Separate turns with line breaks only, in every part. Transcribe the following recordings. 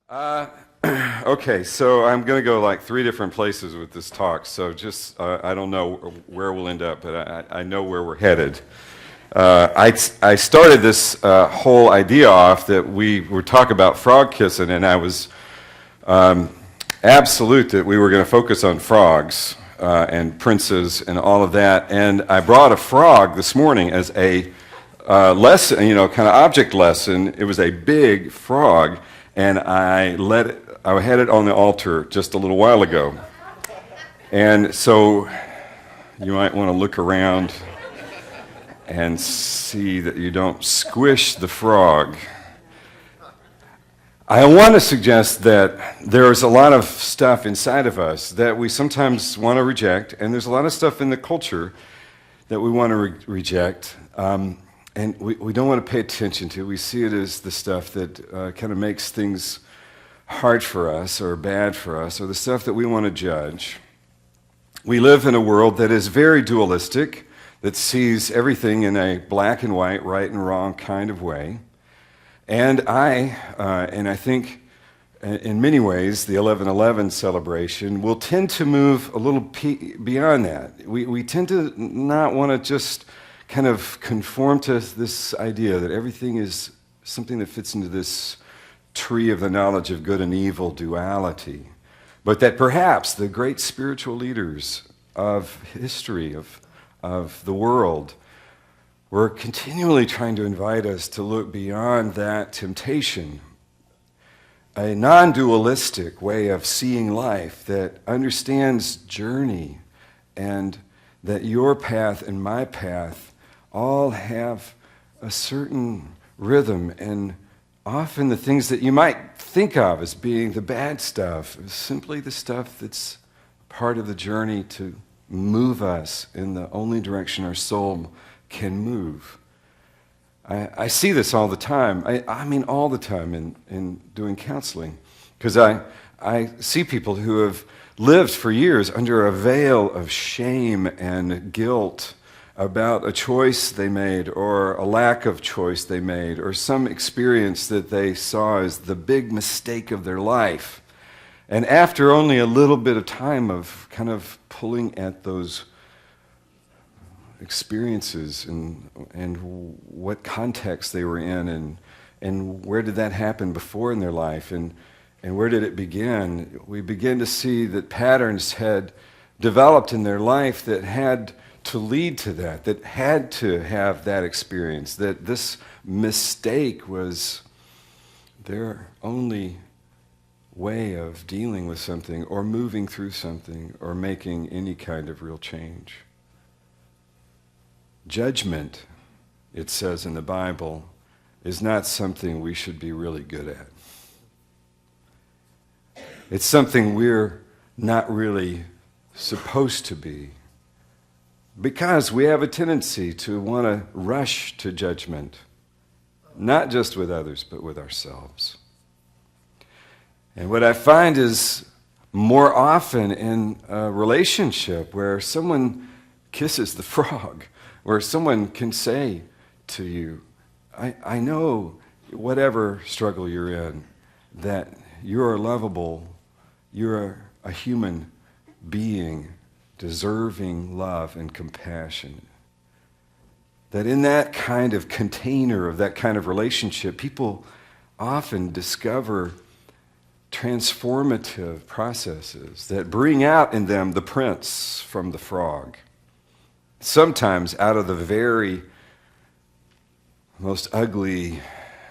Uh, okay, so I'm going to go like three different places with this talk. So just, I don't know where we'll end up, but I know where we're headed. I started this whole idea off that we were talking about frog kissing, and I was absolute that we were going to focus on frogs and princes and all of that. And I brought a frog this morning as a lesson, kind of object lesson. It was a big frog, and I had it on the altar just a little while ago. And so you might want to look around and see that you don't squish the frog. I want to suggest that there's a lot of stuff inside of us that we sometimes want to reject, and there's a lot of stuff in the culture that we want to reject, and we don't want to pay attention to. We see it as the stuff that kind of makes things hard for us or bad for us, or the stuff that we want to judge. We live in a world that is very dualistic, that sees everything in a black and white, right and wrong kind of way. And I think in many ways, the 11/11 celebration will tend to move a little beyond that. We tend to not want to just kind of conform to this idea that everything is something that fits into this tree of the knowledge of good and evil duality, but that perhaps the great spiritual leaders of history, of the world, we're continually trying to invite us to look beyond that temptation, a non-dualistic way of seeing life that understands journey, and that your path and my path all have a certain rhythm, and often the things that you might think of as being the bad stuff is simply the stuff that's part of the journey to move us in the only direction our soul can move. I see this all the time. I mean all the time in doing counseling, because I see people who have lived for years under a veil of shame and guilt about a choice they made, or a lack of choice they made, or some experience that they saw as the big mistake of their life. And after only a little bit of time of kind of pulling at those experiences and what context they were in, and where did that happen before in their life, and where did it begin, we begin to see that patterns had developed in their life that had to lead to that had to have that experience, that this mistake was their only way of dealing with something, or moving through something, or making any kind of real change. Judgment, it says in the Bible, is not something we should be really good at. It's something we're not really supposed to be, because we have a tendency to want to rush to judgment, not just with others, but with ourselves. And what I find is more often in a relationship where someone kisses the frog, where someone can say to you, I know whatever struggle you're in, that you're lovable, you're a human being deserving love and compassion. That in that kind of container of that kind of relationship, people often discover transformative processes that bring out in them the prince from the frog. Sometimes out of the very most ugly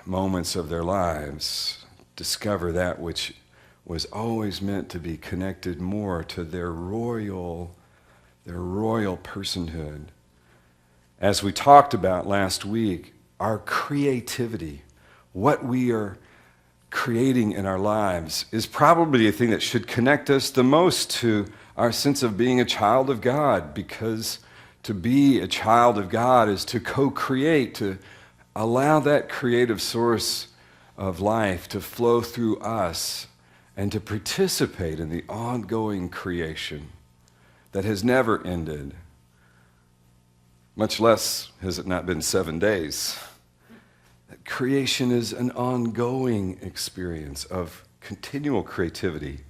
moments of their lives, discover that which was always meant to be connected more to their royal personhood. As we talked about last week, our creativity, what we are creating in our lives, is probably the thing that should connect us the most to our sense of being a child of God, because to be a child of God is to co-create, to allow that creative source of life to flow through us and to participate in the ongoing creation that has never ended, much less has it not been 7 days. that creation is an ongoing experience of continual creativity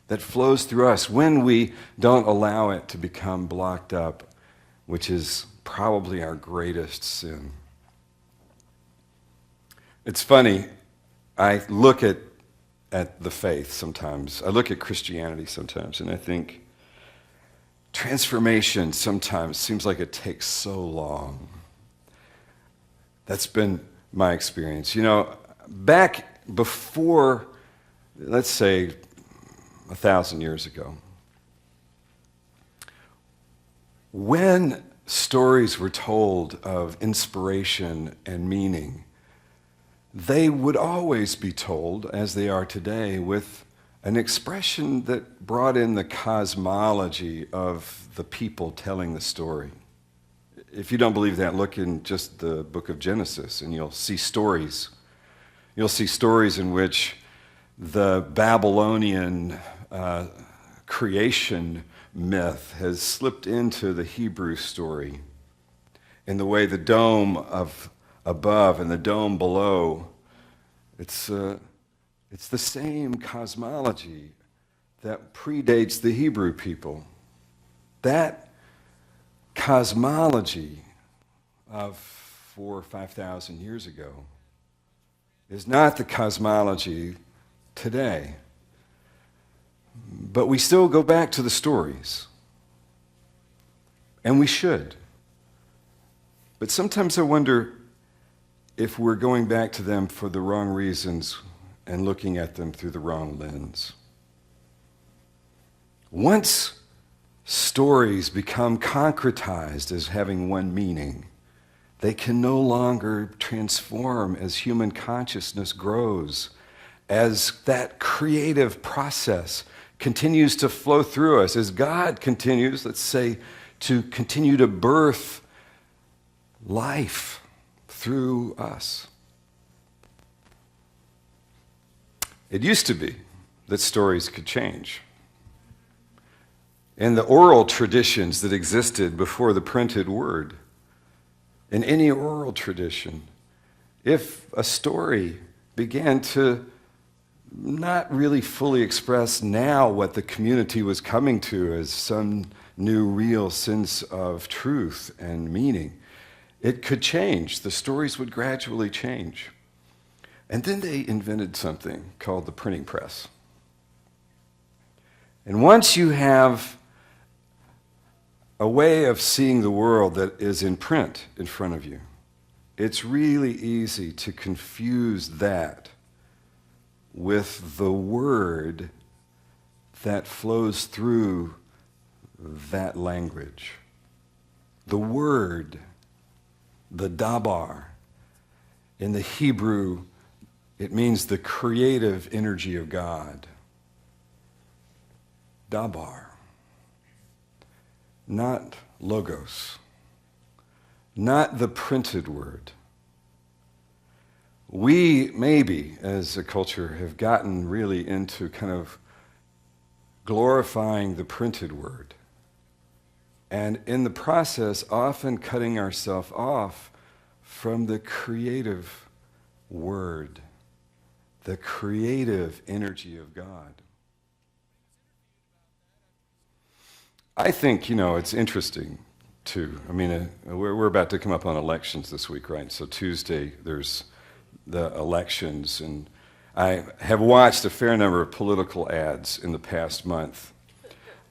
that flows through us when we don't allow it to become blocked up, which is probably our greatest sin. It's funny, I look at the faith sometimes. I look at Christianity sometimes, and I think transformation sometimes seems like it takes so long. That's been my experience. You know, back before, let's say, 1,000 years ago, when stories were told of inspiration and meaning, they would always be told, as they are today, with an expression that brought in the cosmology of the people telling the story. If you don't believe that, look in just the book of Genesis and you'll see stories. You'll see stories in which the Babylonian creation myth has slipped into the Hebrew story in the way the dome of above and the dome below, it's the same cosmology that predates the Hebrew people. That cosmology of 4,000 or 5,000 years ago is not the cosmology today. But we still go back to the stories. And we should. But sometimes I wonder if we're going back to them for the wrong reasons and looking at them through the wrong lens. Once stories become concretized as having one meaning, they can no longer transform as human consciousness grows, as that creative process continues to flow through us, as God continues, let's say, to continue to birth life through us. It used to be that stories could change. In the oral traditions that existed before the printed word, in any oral tradition, if a story began to not really fully express now what the community was coming to as some new real sense of truth and meaning, it could change. The stories would gradually change. And then they invented something called the printing press. And once you have a way of seeing the world that is in print in front of you, it's really easy to confuse that with the word that flows through that language. The word, the dabar, in the Hebrew, it means the creative energy of God. Dabar. Not logos. Not the printed word. We, maybe, as a culture, have gotten really into kind of glorifying the printed word. And in the process, often cutting ourselves off from the creative word, the creative energy of God. I think, it's interesting, too. I mean, we're about to come up on elections this week, right? So Tuesday, there's the elections, and I have watched a fair number of political ads in the past month.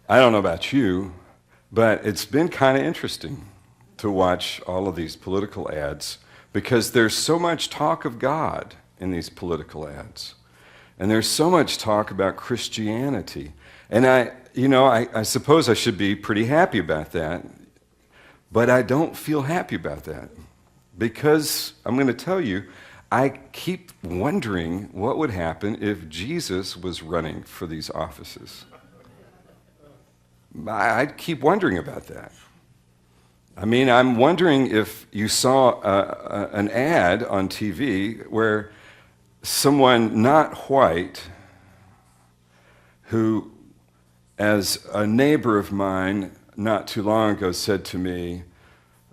I don't know about you, but it's been kind of interesting to watch all of these political ads because there's so much talk of God in these political ads. And there's so much talk about Christianity. And I suppose I should be pretty happy about that, but I don't feel happy about that because I'm going to tell you, I keep wondering what would happen if Jesus was running for these offices. I keep wondering about that. I mean, I'm wondering if you saw an ad on TV where someone not white, who, as a neighbor of mine not too long ago said to me,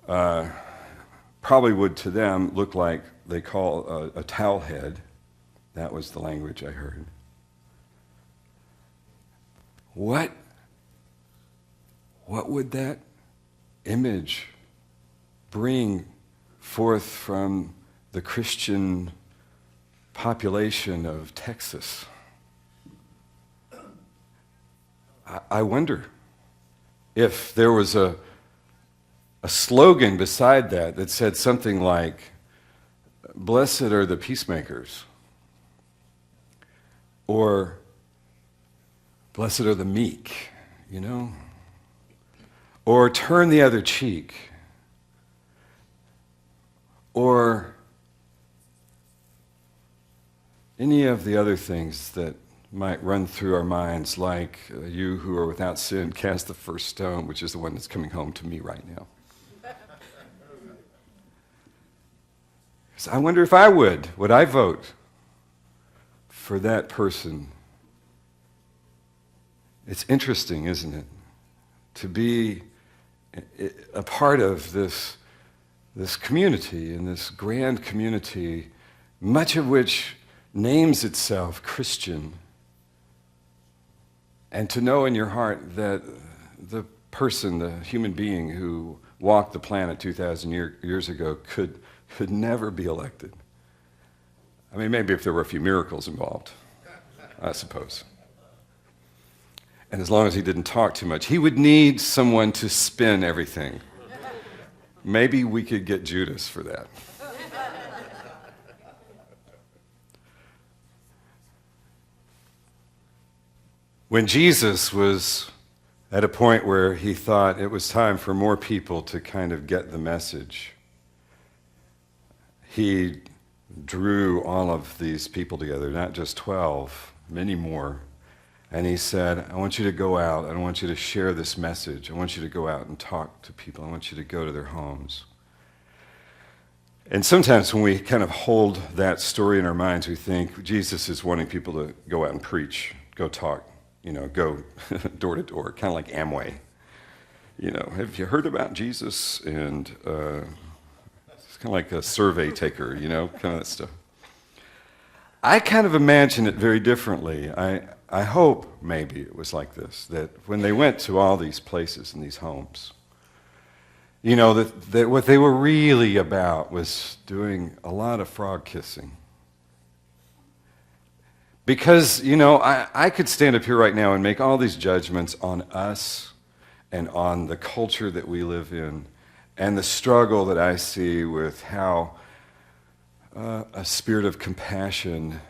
probably would to them look like they call a towel head. That was the language I heard. What would that image bring forth from the Christian population of Texas? I wonder if there was a slogan beside that said something like, "Blessed are the peacemakers," or "Blessed are the meek," or "Turn the other cheek," or any of the other things that might run through our minds, like "You who are without sin, cast the first stone," which is the one that's coming home to me right now. So I wonder if I would I vote for that person? It's interesting, isn't it, to be a part of this community, and this grand community, much of which names itself Christian, and to know in your heart that the person, the human being who walked the planet 2,000 years ago could never be elected. I mean, maybe if there were a few miracles involved, I suppose. And as long as he didn't talk too much, he would need someone to spin everything. Maybe we could get Judas for that. When Jesus was at a point where he thought it was time for more people to kind of get the message, he drew all of these people together, not just 12, many more. And he said, "I want you to go out. I want you to share this message. I want you to go out and talk to people. I want you to go to their homes." And sometimes when we kind of hold that story in our minds, we think Jesus is wanting people to go out and preach, go talk, go door to door, kind of like Amway. Have you heard about Jesus? And it's kind of like a survey taker, kind of that stuff. I kind of imagine it very differently. I hope maybe it was like this, that when they went to all these places and these homes, that what they were really about was doing a lot of frog kissing. Because, I could stand up here right now and make all these judgments on us and on the culture that we live in and the struggle that I see with how a spirit of compassion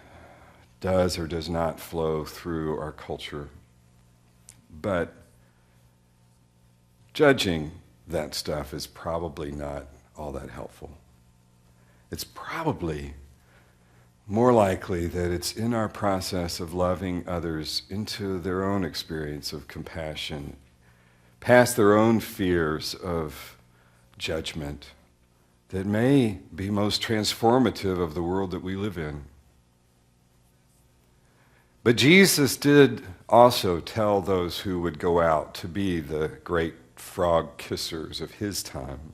does or does not flow through our culture. But judging that stuff is probably not all that helpful. It's probably more likely that it's in our process of loving others into their own experience of compassion, past their own fears of judgment, that may be most transformative of the world that we live in. But Jesus did also tell those who would go out to be the great frog kissers of his time,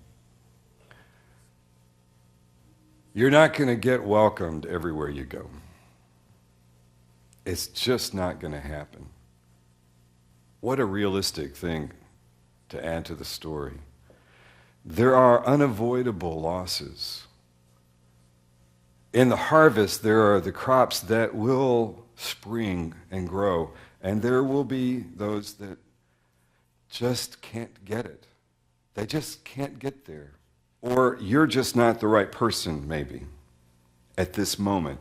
you're not going to get welcomed everywhere you go. It's just not going to happen. What a realistic thing to add to the story. There are unavoidable losses. In the harvest, there are the crops that will spring and grow, and there will be those that just can't get it. They just can't get there. Or you're just not the right person, maybe, at this moment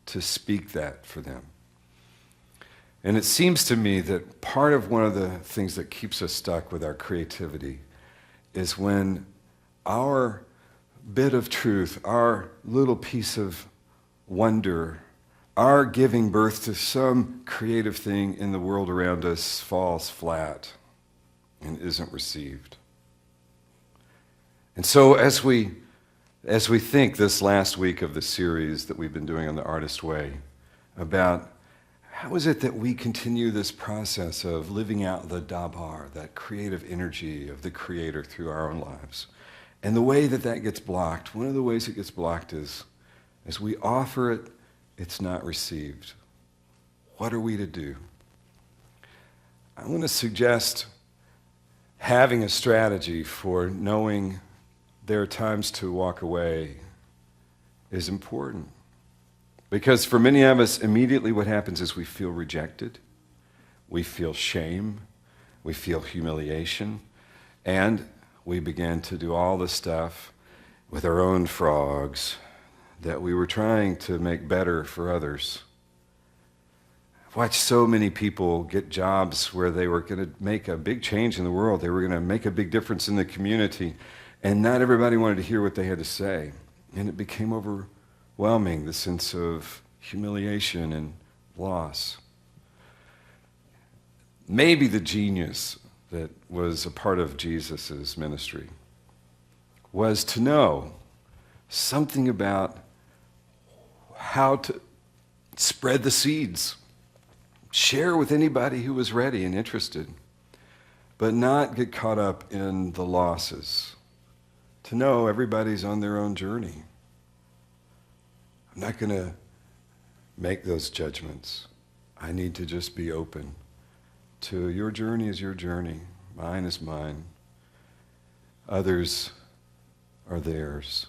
to speak that for them. And it seems to me that part of one of the things that keeps us stuck with our creativity is when our bit of truth, our little piece of wonder, our giving birth to some creative thing in the world around us falls flat and isn't received. And so as we think this last week of the series that we've been doing on the Artist Way about how is it that we continue this process of living out the dabar, that creative energy of the Creator through our own lives, And the way that gets blocked, one of the ways it gets blocked is, as we offer it, it's not received. What are we to do? I want to suggest having a strategy for knowing there are times to walk away is important. Because for many of us, immediately what happens is we feel rejected, we feel shame, we feel humiliation, and we begin to do all the stuff with our own frogs that we were trying to make better for others. I've watched so many people get jobs where they were going to make a big change in the world. They were going to make a big difference in the community, and not everybody wanted to hear what they had to say. And it became overwhelming, the sense of humiliation and loss. Maybe the genius that was a part of Jesus' ministry was to know something about how to spread the seeds, share with anybody who was ready and interested, but not get caught up in the losses. To know everybody's on their own journey. I'm not going to make those judgments. I need to just be open to your journey is your journey, mine is mine, others are theirs.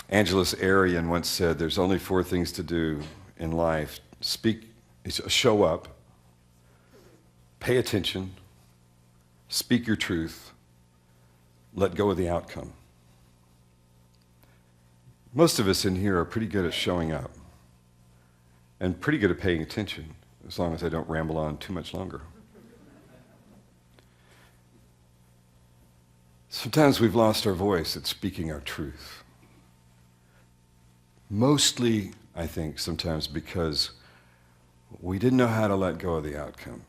Angelus Arian once said, there's only 4 things to do in life. Show up, pay attention, speak your truth, let go of the outcome. Most of us in here are pretty good at showing up and pretty good at paying attention, as long as I don't ramble on too much longer. Sometimes we've lost our voice at speaking our truth. Mostly, I think, sometimes because we didn't know how to let go of the outcome.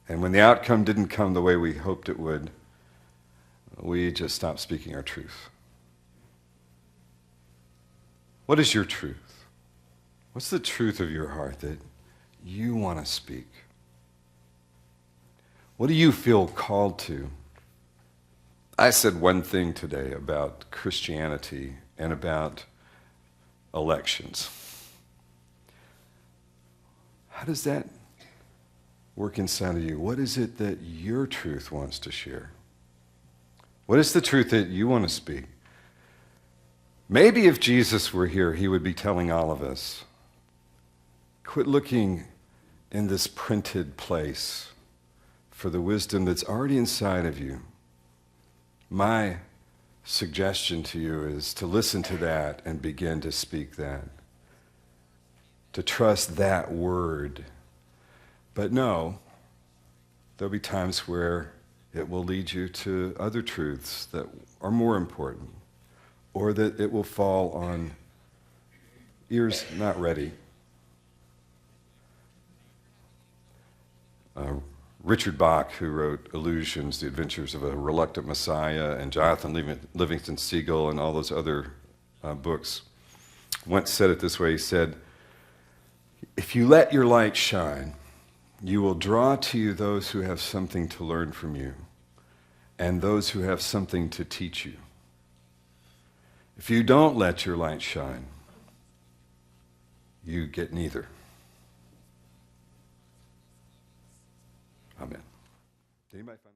And when the outcome didn't come the way we hoped it would, we just stopped speaking our truth. What is your truth? What's the truth of your heart that you want to speak? What do you feel called to? I said one thing today about Christianity and about elections. How does that work inside of you? What is it that your truth wants to share? What is the truth that you want to speak? Maybe if Jesus were here, he would be telling all of us, quit looking in this printed place for the wisdom that's already inside of you. My suggestion to you is to listen to that and begin to speak that. To trust that word. But no, there'll be times where it will lead you to other truths that are more important, or that it will fall on ears not ready. Richard Bach, who wrote Illusions, The Adventures of a Reluctant Messiah, and Jonathan Livingston Seagull, and all those other books, once said it this way. He said, if you let your light shine, you will draw to you those who have something to learn from you and those who have something to teach you. If you don't let your light shine, you get neither. Amen. Anybody find